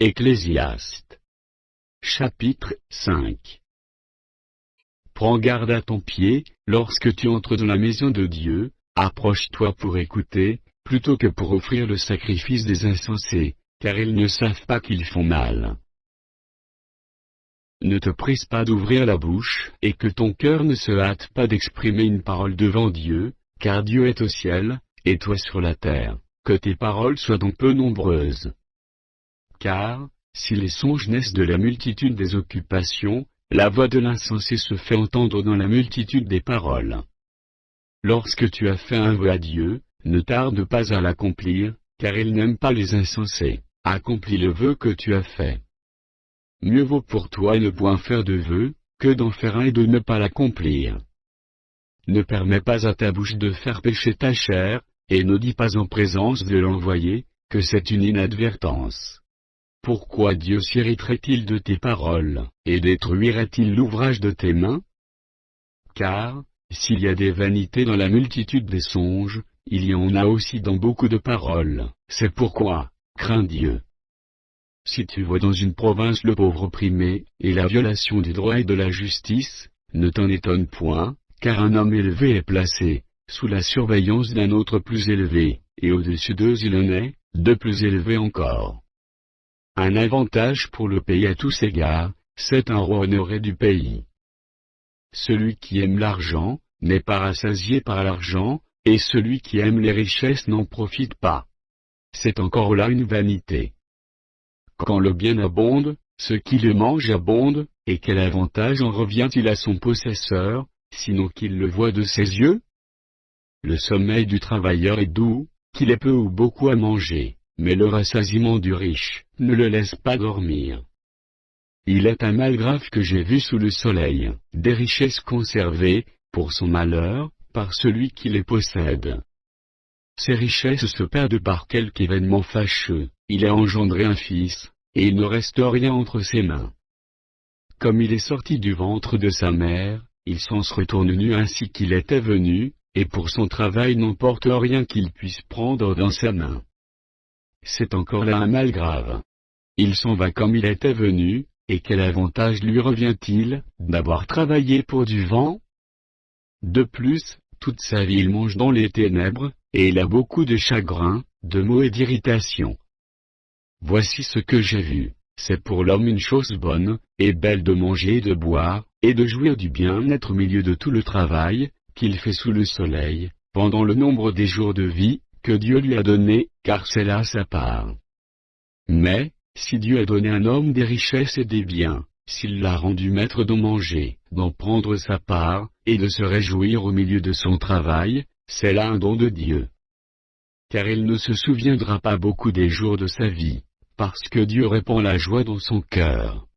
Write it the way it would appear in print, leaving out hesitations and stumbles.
Ecclésiaste. Chapitre 5. Prends garde à ton pied, lorsque tu entres dans la maison de Dieu, approche-toi pour écouter, plutôt que pour offrir le sacrifice des insensés, car ils ne savent pas qu'ils font mal. Ne te presse pas d'ouvrir la bouche, et que ton cœur ne se hâte pas d'exprimer une parole devant Dieu, car Dieu est au ciel, et toi sur la terre, que tes paroles soient donc peu nombreuses. Car, si les songes naissent de la multitude des occupations, la voix de l'insensé se fait entendre dans la multitude des paroles. Lorsque tu as fait un vœu à Dieu, ne tarde pas à l'accomplir, car il n'aime pas les insensés. Accomplis le vœu que tu as fait. Mieux vaut pour toi ne point faire de vœu, que d'en faire un et de ne pas l'accomplir. Ne permets pas à ta bouche de faire pécher ta chair, et ne dis pas en présence de l'envoyé, que c'est une inadvertance. Pourquoi Dieu s'irriterait-il de tes paroles, et détruirait-il l'ouvrage de tes mains? Car, s'il y a des vanités dans la multitude des songes, il y en a aussi dans beaucoup de paroles, c'est pourquoi, crains Dieu. Si tu vois dans une province le pauvre opprimé, et la violation du droit et de la justice, ne t'en étonne point, car un homme élevé est placé, sous la surveillance d'un autre plus élevé, et au-dessus d'eux il en est, de plus élevé encore. Un avantage pour le pays à tous égards, c'est un roi honoré du pays. Celui qui aime l'argent, n'est pas rassasié par l'argent, et celui qui aime les richesses n'en profite pas. C'est encore là une vanité. Quand le bien abonde, ce qui le mange abonde, et quel avantage en revient-il à son possesseur, sinon qu'il le voit de ses yeux? Le sommeil du travailleur est doux, qu'il ait peu ou beaucoup à manger, mais le rassasiement du riche ne le laisse pas dormir. Il est un mal grave que j'ai vu sous le soleil, des richesses conservées, pour son malheur, par celui qui les possède. Ces richesses se perdent par quelque événement fâcheux, il a engendré un fils, et il ne reste rien entre ses mains. Comme il est sorti du ventre de sa mère, il s'en se retourne nu ainsi qu'il était venu, et pour son travail n'emporte rien qu'il puisse prendre dans sa main. C'est encore là un mal grave. Il s'en va comme il était venu, et quel avantage lui revient-il, d'avoir travaillé pour du vent? De plus, toute sa vie il mange dans les ténèbres, et il a beaucoup de chagrin, de maux et d'irritation. Voici ce que j'ai vu, c'est pour l'homme une chose bonne, et belle de manger et de boire, et de jouir du bien-être au milieu de tout le travail, qu'il fait sous le soleil, pendant le nombre des jours de vie, que Dieu lui a donné, car c'est là sa part. Mais, si Dieu a donné à un homme des richesses et des biens, s'il l'a rendu maître d'en manger, d'en prendre sa part, et de se réjouir au milieu de son travail, c'est là un don de Dieu. Car il ne se souviendra pas beaucoup des jours de sa vie, parce que Dieu répand la joie dans son cœur.